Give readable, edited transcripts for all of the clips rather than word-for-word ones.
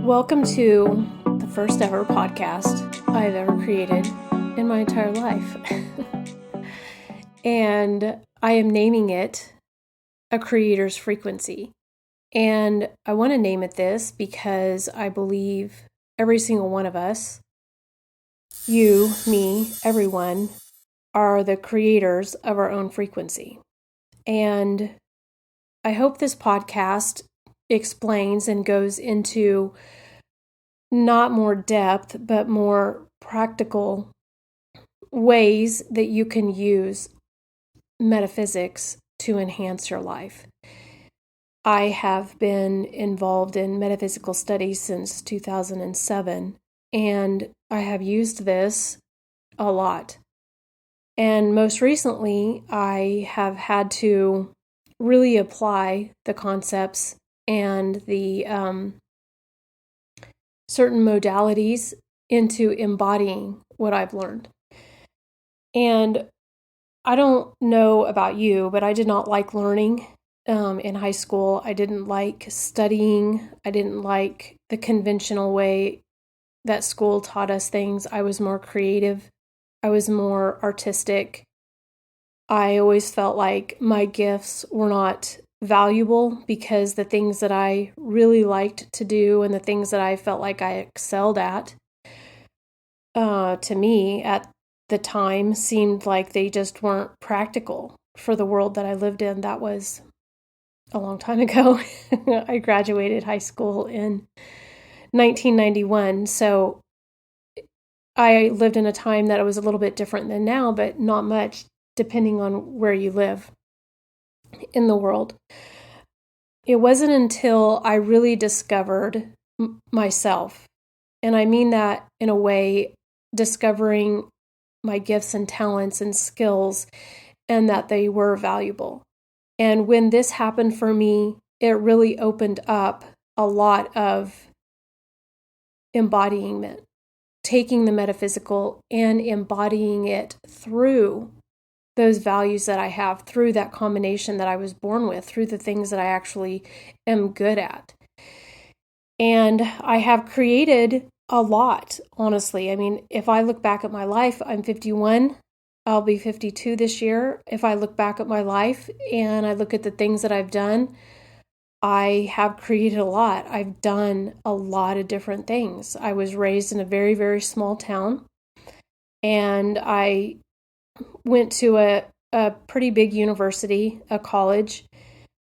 Welcome to the first ever podcast I've ever created in my entire life. And I am naming it A Creator's Frequency. And I want to name it this because I believe every single one of us, you, me, everyone, are the creators of our own frequency. And I hope this podcast explains and goes into not more depth, but more practical ways that you can use metaphysics to enhance your life. I have been involved in metaphysical studies since 2007, and I have used this a lot. And most recently, I have had to really apply the concepts and the certain modalities into embodying what I've learned. And I don't know about you, but I did not like learning in high school. I didn't like studying. I didn't like the conventional way that school taught us things. I was more creative. I was more artistic. I always felt like my gifts were not valuable because the things that I really liked to do and the things that I felt like I excelled at, to me at the time seemed like they just weren't practical for the world that I lived in. That was a long time ago. I graduated high school in 1991, so I lived in a time that it was a little bit different than now, but not much, depending on where you live in the world. It wasn't until I really discovered myself, and I mean that in a way, discovering my gifts and talents and skills, and that they were valuable. And when this happened for me, it really opened up a lot of embodiment, taking the metaphysical and embodying it through those values that I have, through that combination that I was born with, through the things that I actually am good at. And I have created a lot, honestly. I mean, if I look back at my life, I'm 51. I'll be 52 this year. If I look back at my life and I look at the things that I've done, I have created a lot. I've done a lot of different things. I was raised in a very, very small town, and I went to a pretty big university, a college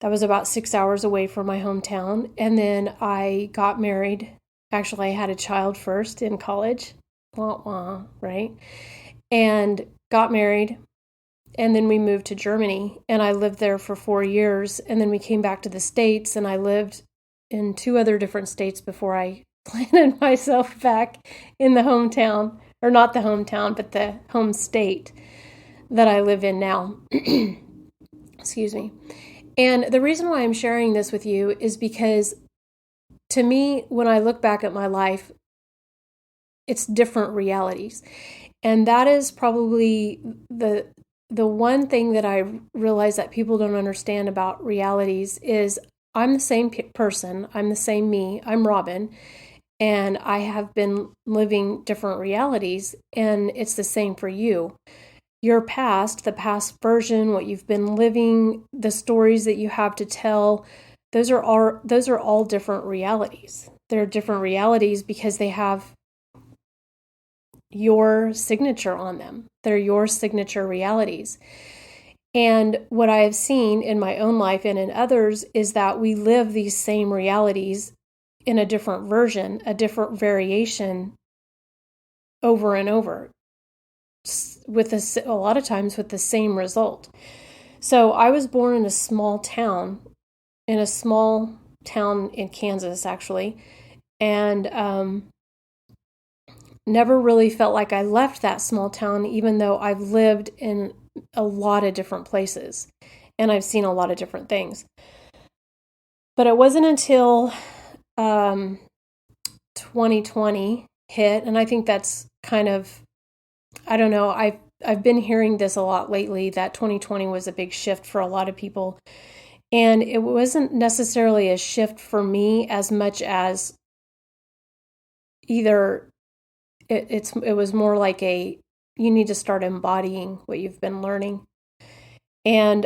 that was about 6 hours away from my hometown. And then I got married. Actually, I had a child first in college, right? And got married. And then we moved to Germany, and I lived there for 4 years. And then we came back to the States, and I lived in 2 other different states before I planted myself back in the hometown, or not the hometown, but the home state that I live in now. Excuse me. And the reason why I'm sharing this with you is because, to me, when I look back at my life, it's different realities. And that is probably the one thing that I realize that people don't understand about realities is I'm the same person. I'm the same me. I'm Robin. And I have been living different realities. And it's the same for you. Your past, the past version, what you've been living, the stories that you have to tell, those are all different realities. They're different realities because they have your signature on them. They're your signature realities. And what I have seen in my own life and in others is that we live these same realities in a different version, a different variation over and over, with a lot of times with the same result. So I was born in a small town in Kansas, actually, and never really felt like I left that small town, even though I've lived in a lot of different places and I've seen a lot of different things. But it wasn't until 2020 hit, and I think that's kind of, I don't know, I've been hearing this a lot lately, that 2020 was a big shift for a lot of people. And it wasn't necessarily a shift for me as much as either it was more like you need to start embodying what you've been learning. And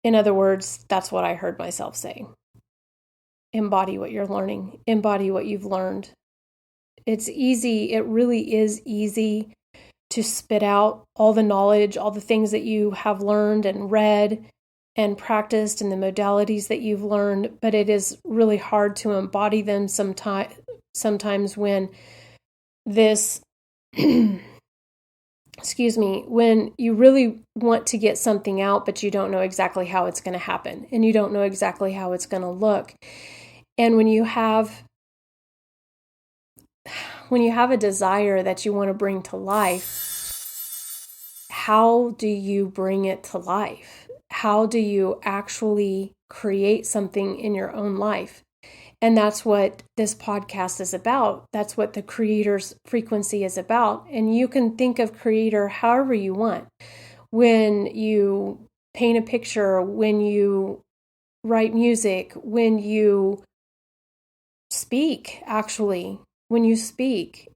in other words, that's what I heard myself say. Embody what you're learning. Embody what you've learned. It's easy. It really is easy to spit out all the knowledge, all the things that you have learned and read and practiced and the modalities that you've learned, but it is really hard to embody them sometimes when this, excuse me, when you really want to get something out, but you don't know exactly how it's going to happen and you don't know exactly how it's going to look. And when you have a desire that you want to bring to life, how do you bring it to life? How do you actually create something in your own life? And that's what this podcast is about. That's what the creator's frequency is about. And you can think of creator however you want. When you paint a picture, when you write music, when you speak, actually, when you speak,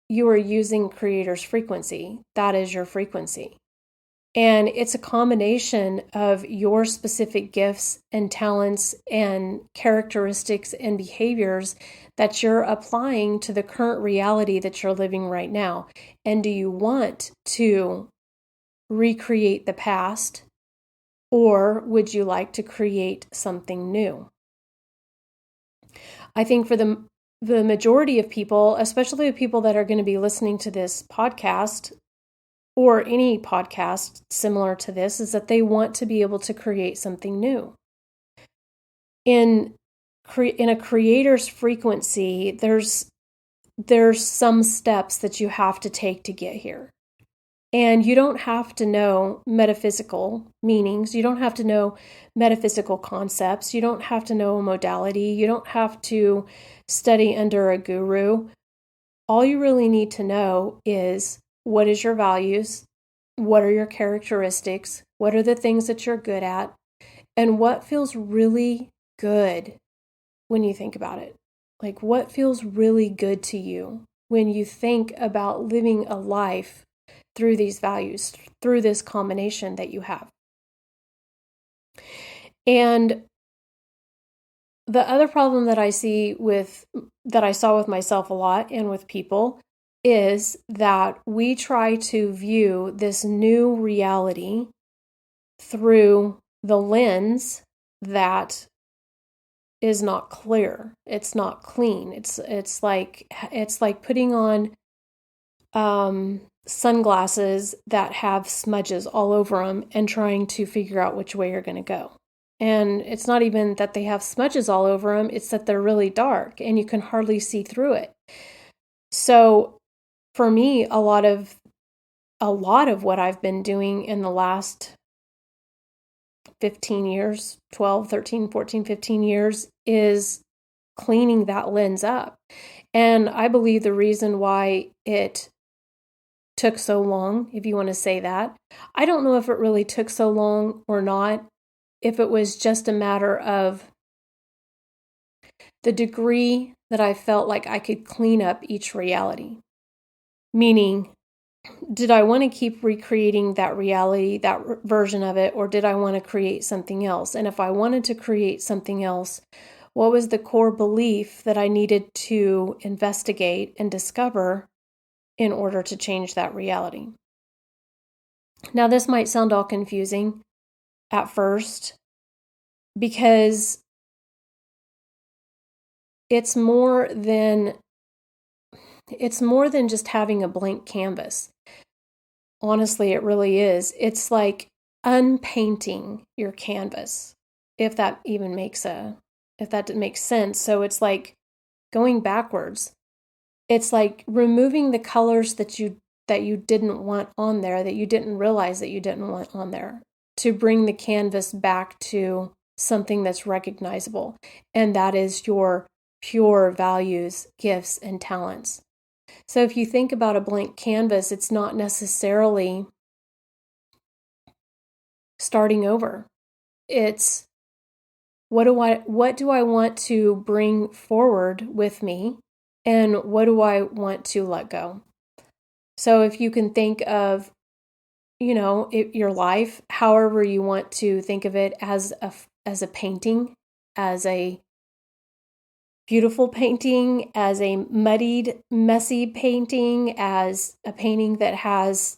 you are using creator's frequency. That is your frequency. And it's a combination of your specific gifts and talents and characteristics and behaviors that you're applying to the current reality that you're living right now. And do you want to recreate the past, or would you like to create something new? I think for the majority of people, especially the people that are going to be listening to this podcast, or any podcast similar to this, is that they want to be able to create something new. In a creator's frequency, there's some steps that you have to take to get here. And you don't have to know metaphysical meanings. You don't have to know metaphysical concepts. You don't have to know a modality. You don't have to study under a guru. All you really need to know is, what is your values? What are your characteristics? What are the things that you're good at? And what feels really good when you think about it? Like, what feels really good to you when you think about living a life through these values, through this combination that you have? And the other problem that I saw with myself a lot and with people is that we try to view this new reality through the lens that is not clear. It's not clean. It's like putting on sunglasses that have smudges all over them and trying to figure out which way you're going to go. And it's not even that they have smudges all over them, it's that they're really dark and you can hardly see through it. So for me, a lot of what I've been doing in the last 15 years, 12, 13, 14, 15 years is cleaning that lens up. And I believe the reason why it took so long, if you want to say that, I don't know if it really took so long or not, if it was just a matter of the degree that I felt like I could clean up each reality. Meaning, did I want to keep recreating that reality, that version of it, or did I want to create something else? And if I wanted to create something else, what was the core belief that I needed to investigate and discover in order to change that reality? Now, this might sound all confusing at first, because it's more than just having a blank canvas. Honestly, it really is. It's like unpainting your canvas, if that makes sense. So it's like going backwards. It's like removing the colors that you didn't want on there, that you didn't realize that you didn't want on there, to bring the canvas back to something that's recognizable. And that is your pure values, gifts, and talents. So if you think about a blank canvas, it's not necessarily starting over. It's what do I want to bring forward with me And what do I want to let go? So if you can think of, your life, however you want to think of it, as a painting, as a beautiful painting, as a muddied, messy painting, as a painting that has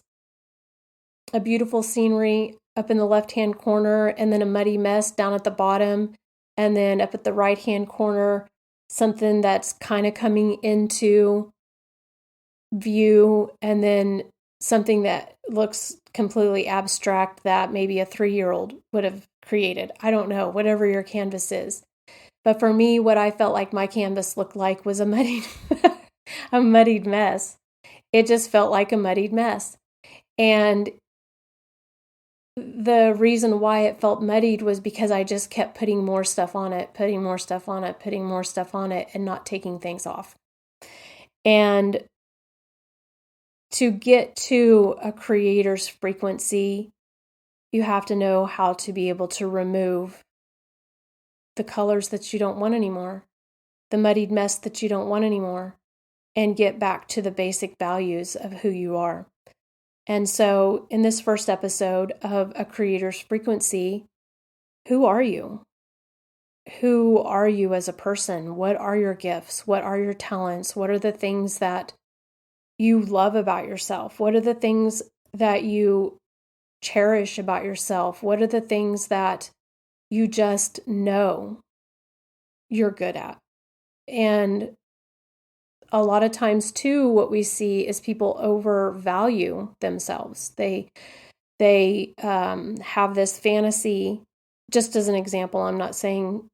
a beautiful scenery up in the left-hand corner and then a muddy mess down at the bottom, and then up at the right-hand corner, something that's kind of coming into view, and then something that looks completely abstract that maybe a 3-year-old would have created. I don't know, whatever your canvas is. But for me, what I felt like my canvas looked like was a muddied mess. It just felt like a muddied mess. And the reason why it felt muddied was because I just kept putting more stuff on it, putting more stuff on it, putting more stuff on it, and not taking things off. And to get to a creator's frequency, you have to know how to be able to remove the colors that you don't want anymore, the muddied mess that you don't want anymore, and get back to the basic values of who you are. And so in this first episode of A Creator's Frequency, who are you? Who are you as a person? What are your gifts? What are your talents? What are the things that you love about yourself? What are the things that you cherish about yourself? What are the things that you just know you're good at? And a lot of times too, what we see is people overvalue themselves. They have this fantasy. Just as an example, I'm not saying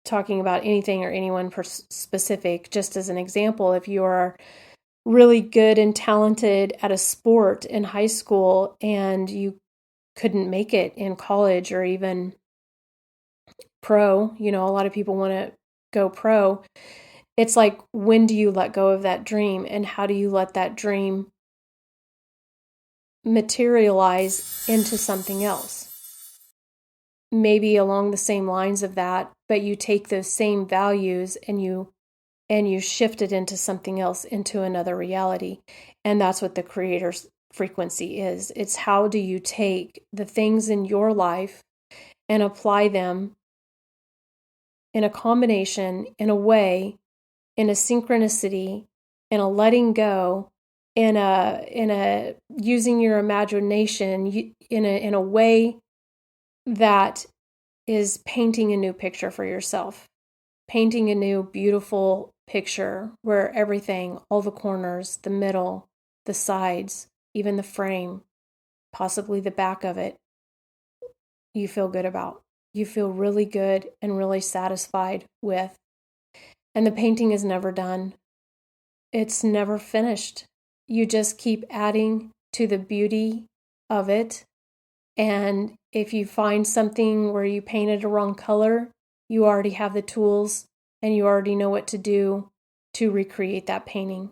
talking about anything or anyone specific. Just as an example, if you are really good and talented at a sport in high school and you couldn't make it in college or even pro, a lot of people want to go pro. It's like, when do you let go of that dream, and how do you let that dream materialize into something else? Maybe along the same lines of that, but you take those same values and you shift it into something else, into another reality. And that's what the creator's frequency is. It's how do you take the things in your life and apply them in a combination, in a way, in a synchronicity, in a letting go, in a using your imagination, in a way that is painting a new picture for yourself, painting a new beautiful picture where everything, all the corners, the middle, the sides, even the frame, possibly the back of it, you feel good about. You feel really good and really satisfied with. And the painting is never done. It's never finished. You just keep adding to the beauty of it. And if you find something where you painted a wrong color, you already have the tools and you already know what to do to recreate that painting.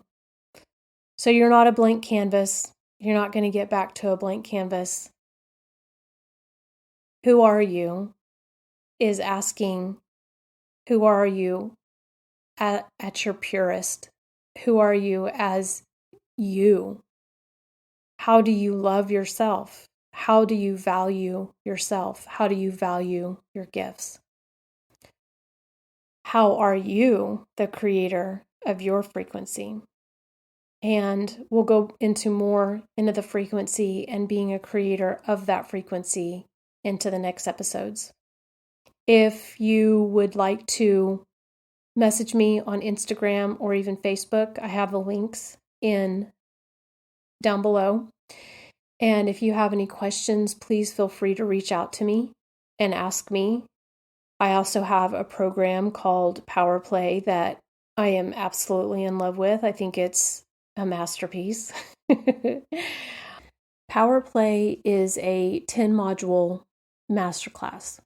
So you're not a blank canvas. You're not going to get back to a blank canvas. Who are you is asking, who are you at your purest? Who are you as you? How do you love yourself? How do you value yourself? How do you value your gifts? How are you the creator of your frequency? And we'll go into the frequency and being a creator of that frequency into the next episodes. If you would like to message me on Instagram or even Facebook, I have the links down below. And if you have any questions, please feel free to reach out to me and ask me. I also have a program called Powerplay that I am absolutely in love with. I think it's a masterpiece. Powerplay is a 10-module masterclass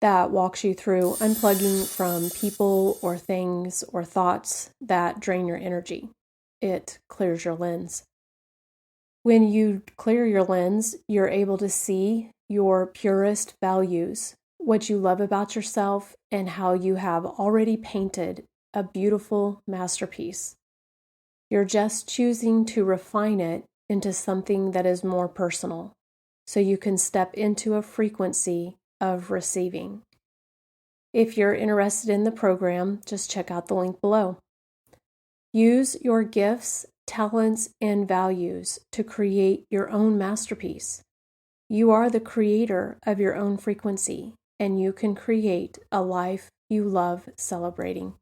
that walks you through unplugging from people or things or thoughts that drain your energy. It clears your lens. When you clear your lens, you're able to see your purest values, what you love about yourself, and how you have already painted a beautiful masterpiece. You're just choosing to refine it into something that is more personal, so you can step into a frequency of receiving. If you're interested in the program, just check out the link below. Use your gifts, talents, and values to create your own masterpiece. You are the creator of your own frequency, and you can create a life you love celebrating.